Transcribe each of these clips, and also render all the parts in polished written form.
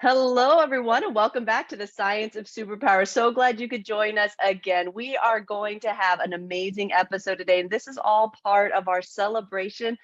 Hello, everyone, and welcome back to the Science of Superpowers. So glad you could join us again. We are going to have an amazing episode today, and this is all part of our celebration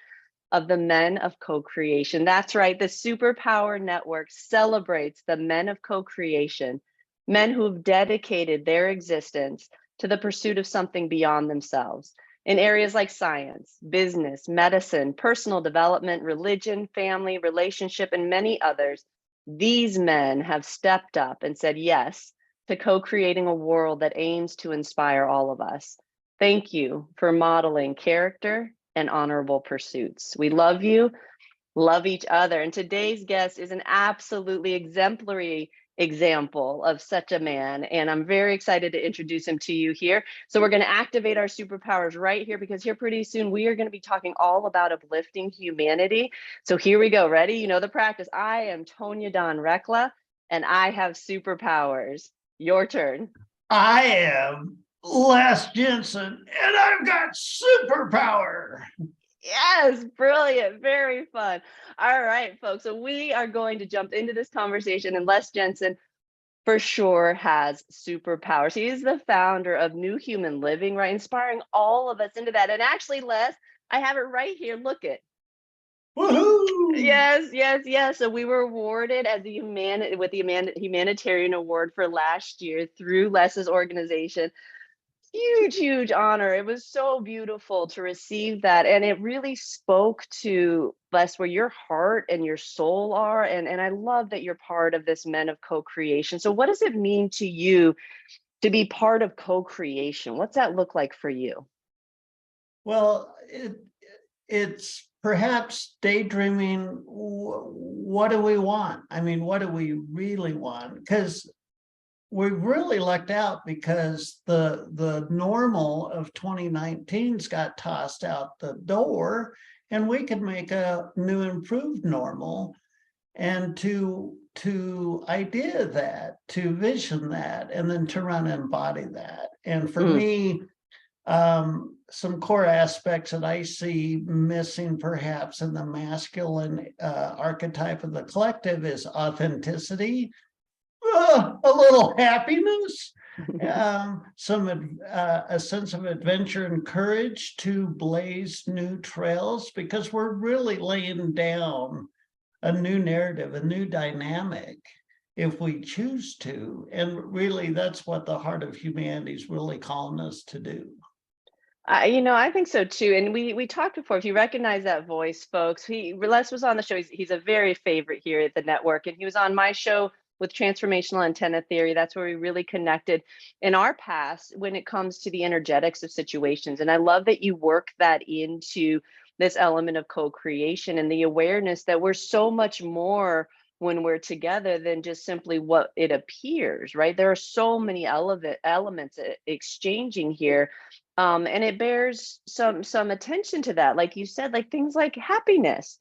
of the men of co-creation. That's right, the Superpower Network celebrates the men of co-creation, men who've dedicated their existence to the pursuit of something beyond themselves in areas like science, business, medicine, personal development, religion, family, relationship, and many others. These men have stepped up and said yes to co-creating a world that aims to inspire all of us. Thank you for modeling character and honorable pursuits. We love you, love each other. And today's guest is an absolutely exemplary example of such a man. And I'm very excited to introduce him to you here. So we're going to activate our superpowers right here, because here pretty soon we are going to be talking all about uplifting humanity. So here we go. Ready? You know the practice. I am Tonya Dawn Recla, and I have superpowers. Your turn. I am Jensen, and I've got superpower. Yes, brilliant. Very fun. All right, folks. So we are going to jump into this conversation, and Les Jensen for sure has superpowers. He is the founder of New Human Living, right? Inspiring all of us into that. And actually, Les, I have it right here. Look it. Woohoo! Yes, yes, yes. So we were awarded as the humanitarian award for last year through Les's organization. Huge honor. It was so beautiful to receive that, and it really spoke to Les, where your heart and your soul are, and I love that you're part of this men of co-creation. So what does it mean to you to be part of co-creation? What's that look like for you? Well, it's perhaps daydreaming. What do we want? I mean, what do we really want? Because we really lucked out, because the normal of 2019's got tossed out the door, and we could make a new improved normal. And to idea that, to vision that, and then to run and embody that. And for me, some core aspects that I see missing perhaps in the masculine archetype of the collective is authenticity, a little happiness, a sense of adventure and courage to blaze new trails, because we're really laying down a new narrative, a new dynamic, if we choose to. And really, that's what the heart of humanity is really calling us to do. I think so too. And we talked before. If you recognize that voice, folks, Les was on the show. He's a very favorite here at the network, and he was on my show with transformational antenna theory. That's where we really connected in our past when it comes to the energetics of situations. And I love that you work that into this element of co-creation and the awareness that we're so much more when we're together than just simply what it appears, right? There are so many elements exchanging here. And it bears some attention to that, like you said, like things like happiness,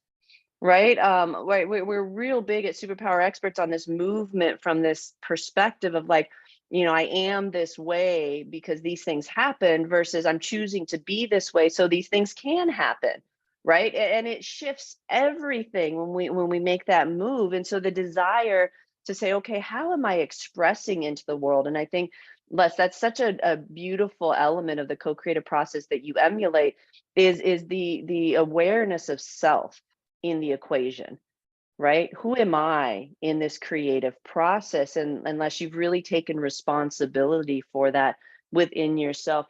right? Right, we're real big at Superpower Experts on this movement from this perspective of like, I am this way because these things happen, versus I'm choosing to be this way so these things can happen, right? And it shifts everything when we make that move. And so the desire to say, okay, how am I expressing into the world? And I think, Les, that's such a beautiful element of the co-creative process that you emulate, is the awareness of self in the equation, right? Who am I in this creative process? And unless you've really taken responsibility for that within yourself,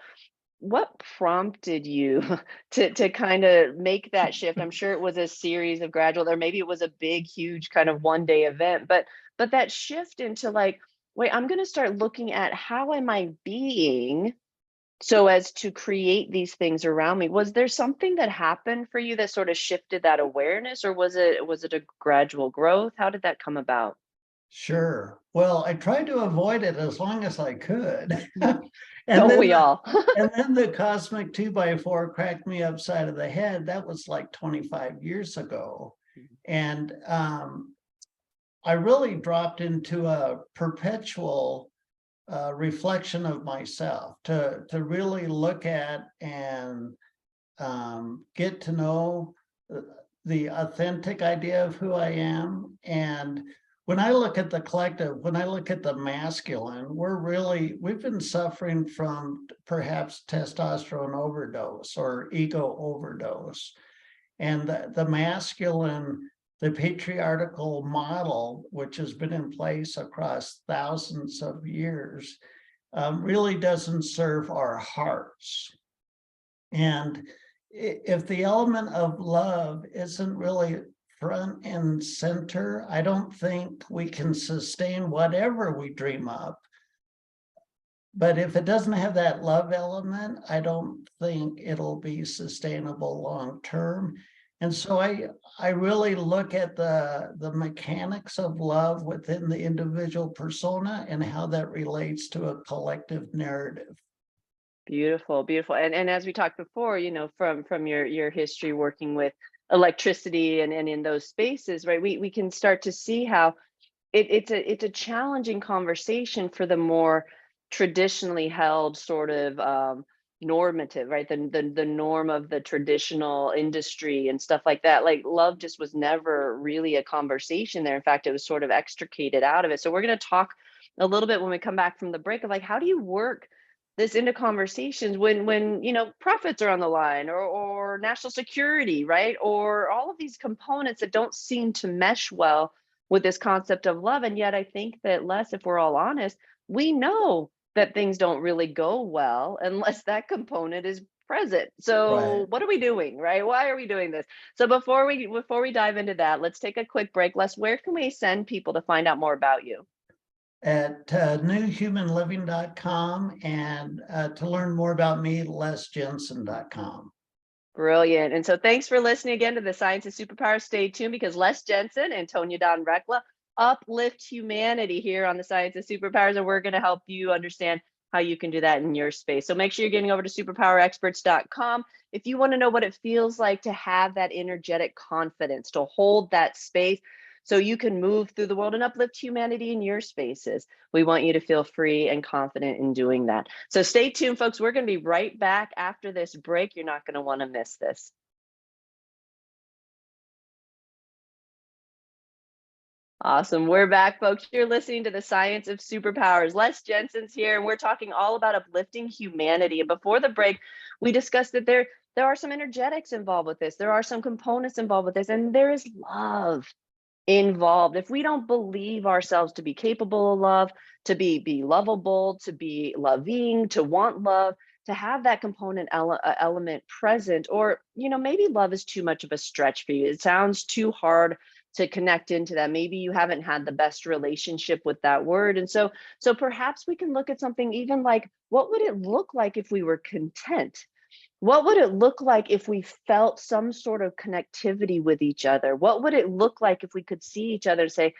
what prompted you to kind of make that shift? I'm sure it was a series of gradual, or maybe it was a big, huge kind of one day event, but that shift into like, wait, I'm going to start looking at how am I being so as to create these things around me. Was there something that happened for you that sort of shifted that awareness, or was it a gradual growth? How did that come about? Sure. Well, I tried to avoid it as long as I could. And Don't then we all? and then the cosmic 2x4 cracked me upside of the head. That was like 25 years ago. And I really dropped into a perpetual reflection of myself, to really look at and get to know the authentic idea of who I am, and when I look at the collective, when I look at the masculine, we've been suffering from perhaps testosterone overdose or ego overdose. And the masculine, the patriarchal model, which has been in place across thousands of years, really doesn't serve our hearts. And if the element of love isn't really front and center, I don't think we can sustain whatever we dream up. But if it doesn't have that love element, I don't think it'll be sustainable long term. And so I really look at the mechanics of love within the individual persona and how that relates to a collective narrative. Beautiful, beautiful. And as we talked before, from your history working with electricity and in those spaces, right? We can start to see how it's a challenging conversation for the more traditionally held sort of normative, right? The norm of the traditional industry and stuff like that. Like love just was never really a conversation there. In fact, it was sort of extricated out of it. So we're going to talk a little bit when we come back from the break of like, how do you work this into conversations when profits are on the line or national security, right? Or all of these components that don't seem to mesh well with this concept of love. And yet I think that if we're all honest, we know that things don't really go well unless that component is present. So Right. what are we doing, right? Why are we doing this? So before we dive into that, let's take a quick break. Les, where can we send people to find out more about you? At newhumanliving.com, and to learn more about me, lesjensen.com. Brilliant. And so thanks for listening again to the Science of Superpowers. Stay tuned because Les Jensen and Tonya Dawn Recla uplift humanity here on the Science of Superpowers, and we're going to help you understand how you can do that in your space. So make sure you're getting over to superpowerexperts.com if you want to know what it feels like to have that energetic confidence, to hold that space so you can move through the world and uplift humanity in your spaces. We want you to feel free and confident in doing that. So stay tuned, folks. We're going to be right back after this break. You're not going to want to miss this. Awesome. We're back, folks. You're listening to the Science of Superpowers. Les Jensen's here, and we're talking all about uplifting humanity. And before the break, we discussed that there are some energetics involved with this. There are some components involved with this, and there is love involved. If we don't believe ourselves to be capable of love, to be lovable, to be loving, to want love, to have that component element present, or maybe love is too much of a stretch for you. It sounds too hard to connect into that. Maybe you haven't had the best relationship with that word. And so perhaps we can look at something even like, what would it look like if we were content? What would it look like if we felt some sort of connectivity with each other? What would it look like if we could see each other and say,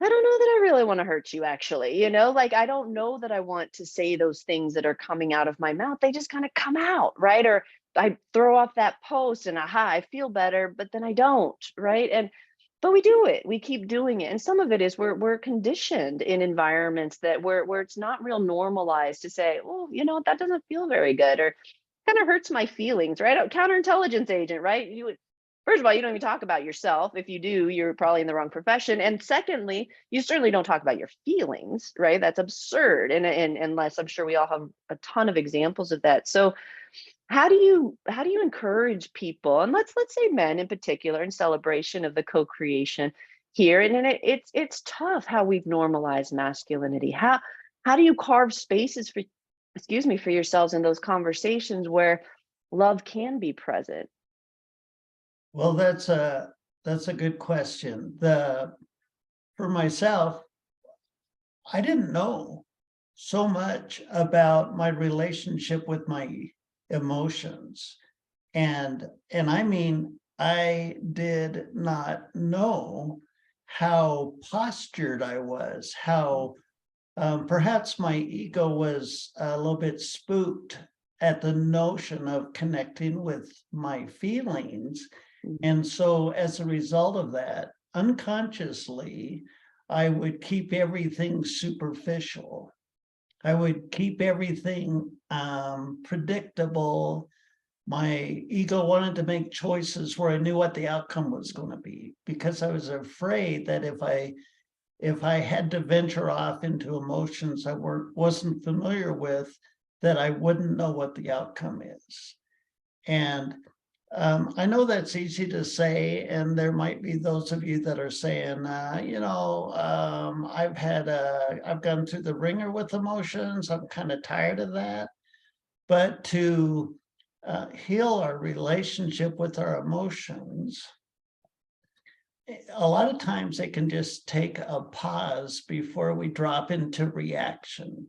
I don't know that I really want to hurt you, actually. Like, I don't know that I want to say those things that are coming out of my mouth. They just kind of come out, right? Or I throw off that post and aha, I feel better, but then I don't, right? But we do it. We keep doing it. And some of it is we're conditioned in environments that where it's not real normalized to say, oh, that doesn't feel very good, or kind of hurts my feelings, right? A counterintelligence agent, right? First of all, you don't even talk about yourself. If you do, you're probably in the wrong profession. And secondly, you certainly don't talk about your feelings, right? That's absurd. And unless I'm sure we all have a ton of examples of that. So how do you encourage people, and let's say men in particular, in celebration of the co-creation here? And then it's tough how we've normalized masculinity. How do you carve spaces for yourselves in those conversations where love can be present? Well, that's a good question. For myself, I didn't know so much about my relationship with my emotions. And I mean, I did not know how postured I was, how perhaps my ego was a little bit spooked at the notion of connecting with my feelings. And so as a result of that, unconsciously, I would keep everything superficial. I would keep everything predictable. My ego wanted to make choices where I knew what the outcome was going to be, because I was afraid that if I if I had to venture off into emotions I wasn't familiar with, that I wouldn't know what the outcome is. And I know that's easy to say, and there might be those of you that are saying, I've gone through the ringer with emotions. I'm kind of tired of that. But to heal our relationship with our emotions, a lot of times it can just take a pause before we drop into reaction.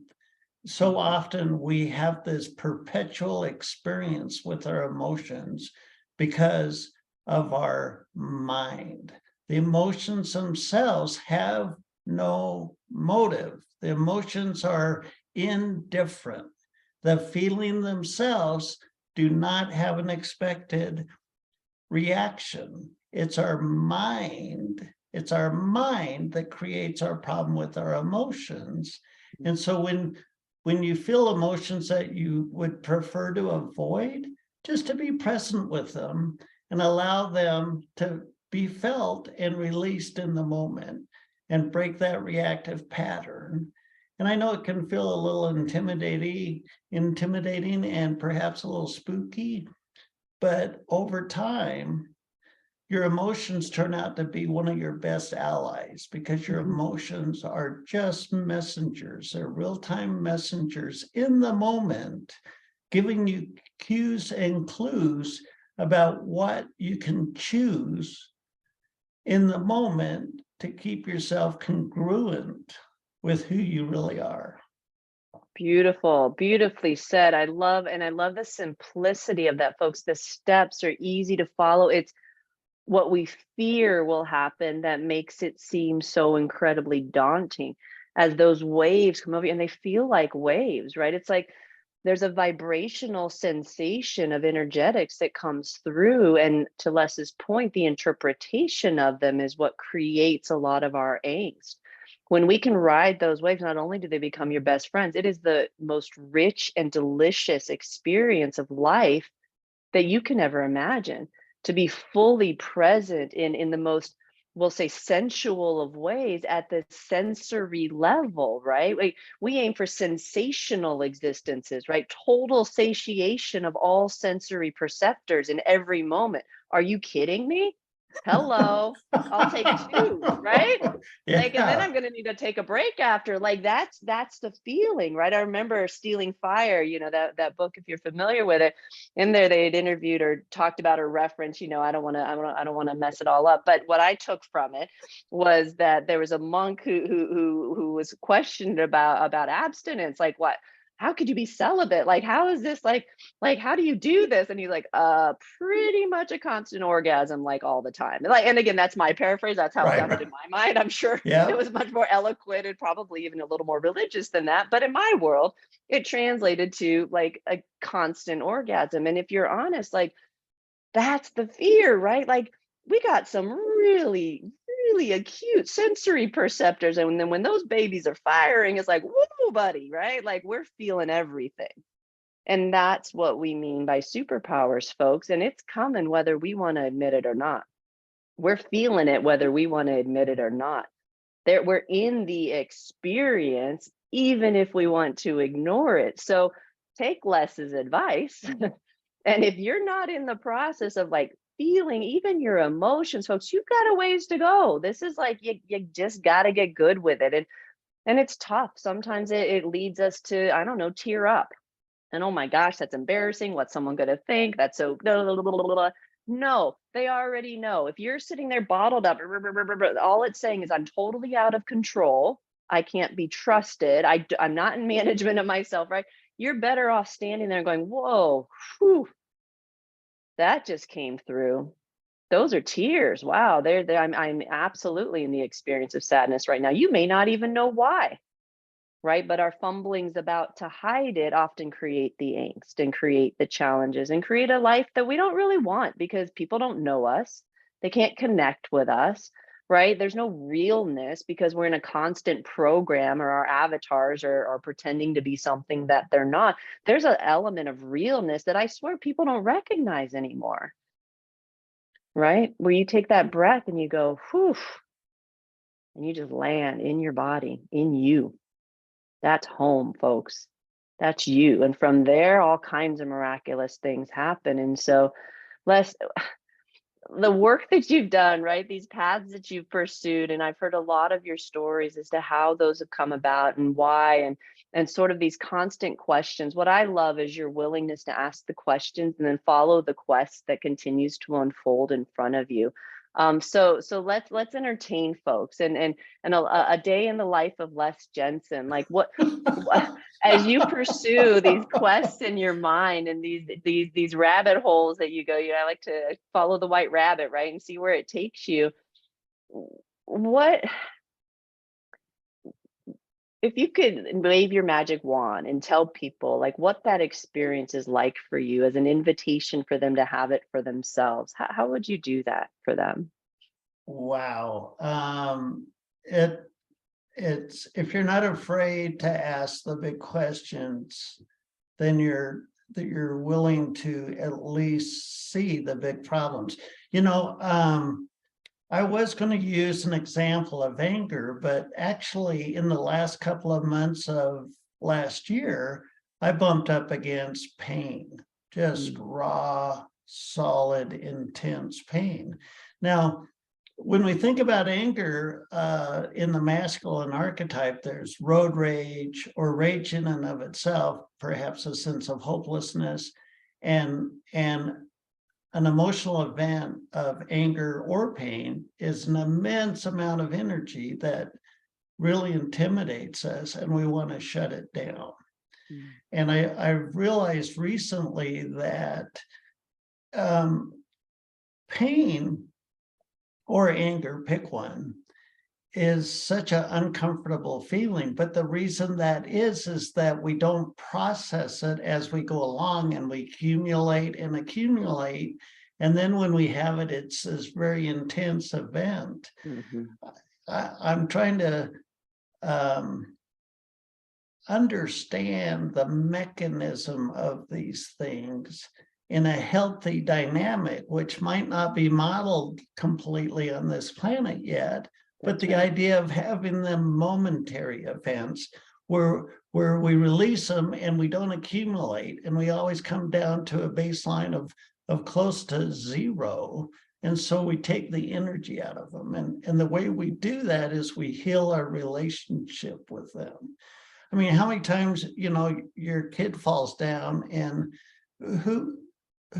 So often we have this perpetual experience with our emotions because of our mind. The emotions themselves have no motive. The emotions are indifferent. The feeling themselves do not have an expected reaction. It's our mind. It's our mind that creates our problem with our emotions. And so when you feel emotions that you would prefer to avoid, just to be present with them and allow them to be felt and released in the moment and break that reactive pattern. And I know it can feel a little intimidating and perhaps a little spooky, but over time, your emotions turn out to be one of your best allies, because your emotions are just messengers. They're real-time messengers in the moment, giving you cues and clues about what you can choose in the moment to keep yourself congruent with who you really are. Beautiful, beautifully said. I love the simplicity of that, folks. The steps are easy to follow. It's what we fear will happen that makes it seem so incredibly daunting, as those waves come over you and they feel like waves, right? It's like there's a vibrational sensation of energetics that comes through. And to Les's point, the interpretation of them is what creates a lot of our angst. When we can ride those waves, not only do they become your best friends, it is the most rich and delicious experience of life that you can ever imagine. To be fully present in the most, we'll say, sensual of ways at the sensory level, right? We aim for sensational existences, right? Total satiation of all sensory perceptors in every moment. Are you kidding me? Hello, I'll take two, right? Like, and then Yeah, I'm gonna need to take a break after. Like, that's the feeling, right? I remember Stealing Fire, that book, if you're familiar with it. In there, they had interviewed or talked about or referenced, I don't want to mess it all up. But what I took from it was that there was a monk who was questioned about abstinence. Like, what? How could you be celibate? Like, how is this like how do you do this? And he's like, pretty much a constant orgasm, like, all the time. Like, and again, that's my paraphrase. That's how it right. sounded in my mind. I'm sure it Yeah, was much more eloquent and probably even a little more religious than that. But in my world, it translated to like a constant orgasm. And if you're honest, like, that's the fear, right? Like, we got some really, really acute sensory perceptors. And then when those babies are firing, it's like, whoa, buddy, right? Like, we're feeling everything. And that's what we mean by superpowers, folks. And it's coming whether we want to admit it or not. We're feeling it whether we want to admit it or not. We're in the experience, even if we want to ignore it. So take Les's advice. And if you're not in the process of like feeling even your emotions, folks, you've got a ways to go. This is like you just got to get good with it. And it's tough. Sometimes it leads us to, I don't know, tear up. And oh my gosh, that's embarrassing. What's someone going to think? That's so blah, blah, blah, blah, blah. No, they already know. If you're sitting there bottled up, all it's saying is I'm totally out of control. I can't be trusted. I'm not in management of myself, right? You're better off standing there going, whoa, whew, that just came through. Those are tears. Wow, I'm absolutely in the experience of sadness right now. You may not even know why, right? But our fumblings about to hide it often create the angst and create the challenges and create a life that we don't really want because people don't know us. They can't connect with us, right? There's no realness because we're in a constant program, or our avatars are pretending to be something that they're not. There's an element of realness that I swear people don't recognize anymore, right? Where you take that breath and you go, whew, and you just land in your body, in you. That's home, folks. That's you. And from there, all kinds of miraculous things happen. And so, Les, the work that you've done, right? These paths that you've pursued, and I've heard a lot of your stories as to how those have come about and why, and sort of these constant questions. What I love is your willingness to ask the questions and then follow the quest that continues to unfold in front of you. So let's entertain folks and a day in the life of Les Jensen. Like what as you pursue these quests in your mind and these rabbit holes that you go, I like to follow the white rabbit, right, and see where it takes you. What if you could wave your magic wand and tell people like what that experience is like for you as an invitation for them to have it for themselves? How would you do that for them? Wow. It's if you're not afraid to ask the big questions, then you're willing to at least see the big problems. I was going to use an example of anger, but actually in the last couple of months of last year, I bumped up against pain, just raw, solid, intense pain. Now, when we think about anger in the masculine archetype, there's road rage or rage in and of itself, perhaps a sense of hopelessness, and an emotional event of anger or pain is an immense amount of energy that really intimidates us, and we want to shut it down. And I realized recently that pain or anger, pick one, is such an uncomfortable feeling. But the reason that is that we don't process it as we go along, and we accumulate and accumulate. And then when we have it, it's this very intense event. I'm trying to understand the mechanism of these things in a healthy dynamic, which might not be modeled completely on this planet yet. But the idea of having them momentary events where we release them and we don't accumulate, and we always come down to a baseline of close to zero. And so we take the energy out of them. And the way we do that is we heal our relationship with them. I mean, how many times, your kid falls down, and who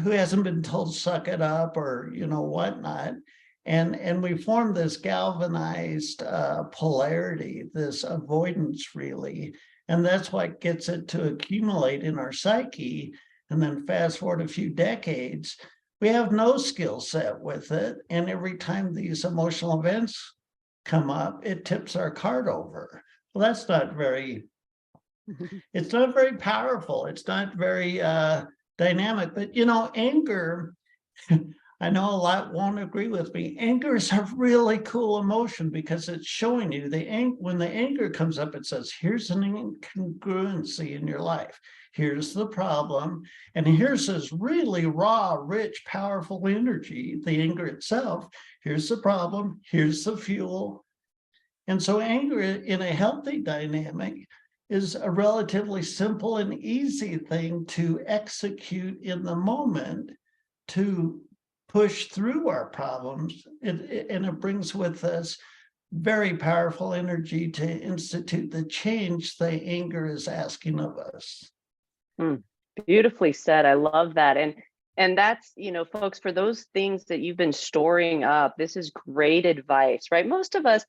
hasn't been told suck it up or, whatnot. And we form this galvanized polarity, this avoidance really. And that's what gets it to accumulate in our psyche. And then fast forward a few decades, we have no skill set with it. And every time these emotional events come up, it tips our card over. Well, that's not very, it's not very powerful. It's not very dynamic. But, anger, I know a lot won't agree with me. Anger is a really cool emotion because it's showing you when the anger comes up, it says, here's an incongruency in your life. Here's the problem. And here's this really raw, rich, powerful energy, the anger itself. Here's the problem. Here's the fuel. And so anger in a healthy dynamic is a relatively simple and easy thing to execute in the moment to push through our problems. And it brings with us very powerful energy to institute the change the anger is asking of us. Beautifully said. I love that. And that's, folks, for those things that you've been storing up, this is great advice, right? Most of us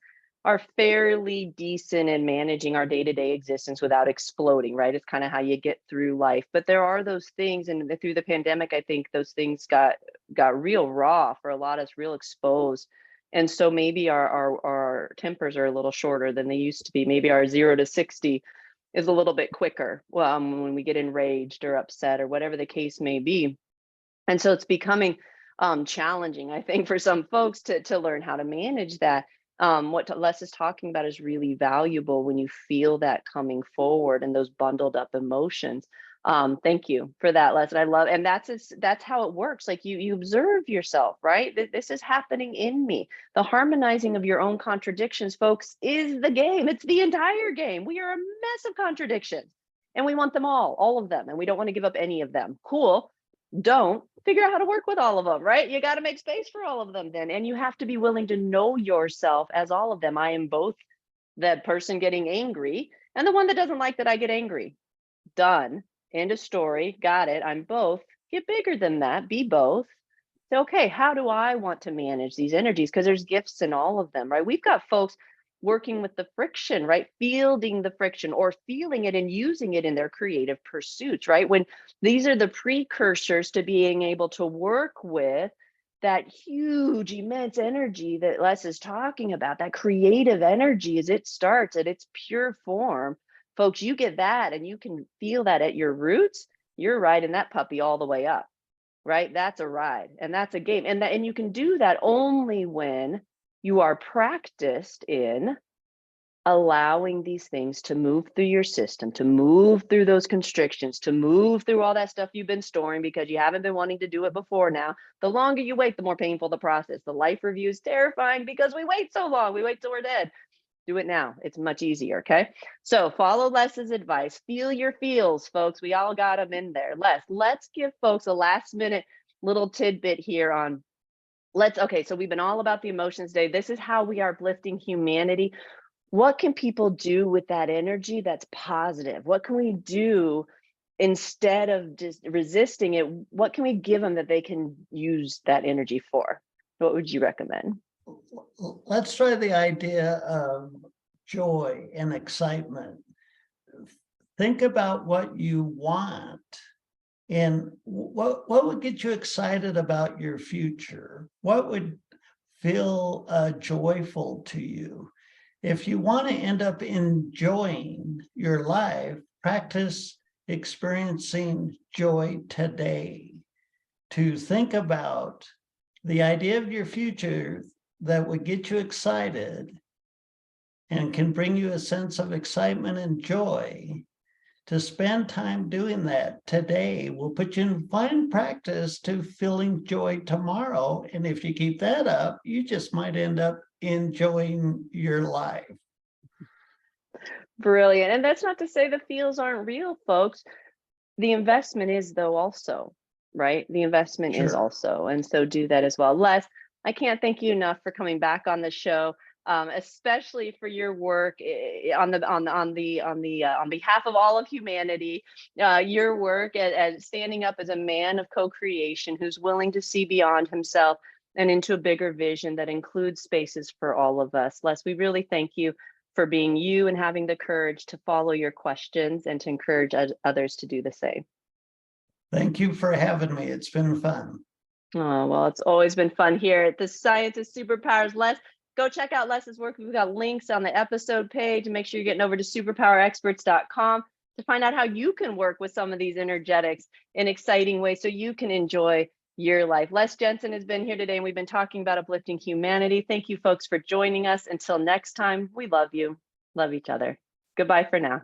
are fairly decent in managing our day-to-day existence without exploding, right? It's kind of how you get through life. But there are those things, and through the pandemic, I think those things got real raw for a lot of us, real exposed. And so maybe our tempers are a little shorter than they used to be. Maybe our 0 to 60 is a little bit quicker when we get enraged or upset or whatever the case may be. And so it's becoming challenging, I think, for some folks to learn how to manage that. What Les is talking about is really valuable when you feel that coming forward and those bundled up emotions. Thank you for that lesson. I love, and that's how it works. Like you observe yourself, right? This is happening in me. The harmonizing of your own contradictions, folks, is the game. It's the entire game. We are a mess of contradictions, and we want them all of them, and we don't want to give up any of them. Cool. Don't figure out how to work with all of them, right? You got to make space for all of them then, and you have to be willing to know yourself as all of them. I am both the person getting angry and the one that doesn't like that I get angry. Done. End of story. Got it. I'm both. Get bigger than that. Be both. So, okay, how do I want to manage these energies? Because there's gifts in all of them, right? We've got folks working with the friction, right? Fielding the friction or feeling it and using it in their creative pursuits, right? When these are the precursors to being able to work with that huge, immense energy that Les is talking about, that creative energy as it starts at its pure form. Folks, you get that and you can feel that at your roots, you're riding that puppy all the way up, right? That's a ride and that's a game. And you can do that only when you are practiced in allowing these things to move through your system, to move through those constrictions, to move through all that stuff you've been storing because you haven't been wanting to do it before now. The longer you wait, the more painful the process. The life review is terrifying because we wait so long. We wait till we're dead. Do it now. It's much easier, okay? So follow Les's advice. Feel your feels, folks. We all got them in there. Let's give folks a last minute little tidbit here on okay, so we've been all about the emotions day. This is how we are uplifting humanity. What can people do with that energy that's positive? What can we do instead of just resisting it? What can we give them that they can use that energy for? What would you recommend? Let's try the idea of joy and excitement. Think about what you want and what would get you excited about your future? What would feel joyful to you? If you want to end up enjoying your life, practice experiencing joy today. To think about the idea of your future that would get you excited and can bring you a sense of excitement and joy. To spend time doing that today will put you in fine practice to feeling joy tomorrow. And if you keep that up, you just might end up enjoying your life. Brilliant. And that's not to say the feels aren't real, folks. The investment is, though, also, right? The investment is also. And so do that as well. Les, I can't thank you enough for coming back on the show. Especially for your work on behalf of all of humanity, your work at standing up as a man of co-creation who's willing to see beyond himself and into a bigger vision that includes spaces for all of us. Les, we really thank you for being you and having the courage to follow your questions and to encourage others to do the same. Thank you for having me. It's been fun. Oh, well, it's always been fun here at the Science is Superpowers. Les, go check out Les's work. We've got links on the episode page, and make sure you're getting over to superpowerexperts.com to find out how you can work with some of these energetics in exciting ways so you can enjoy your life. Les Jensen has been here today, and we've been talking about uplifting humanity. Thank you, folks, for joining us. Until next time, we love you. Love each other. Goodbye for now.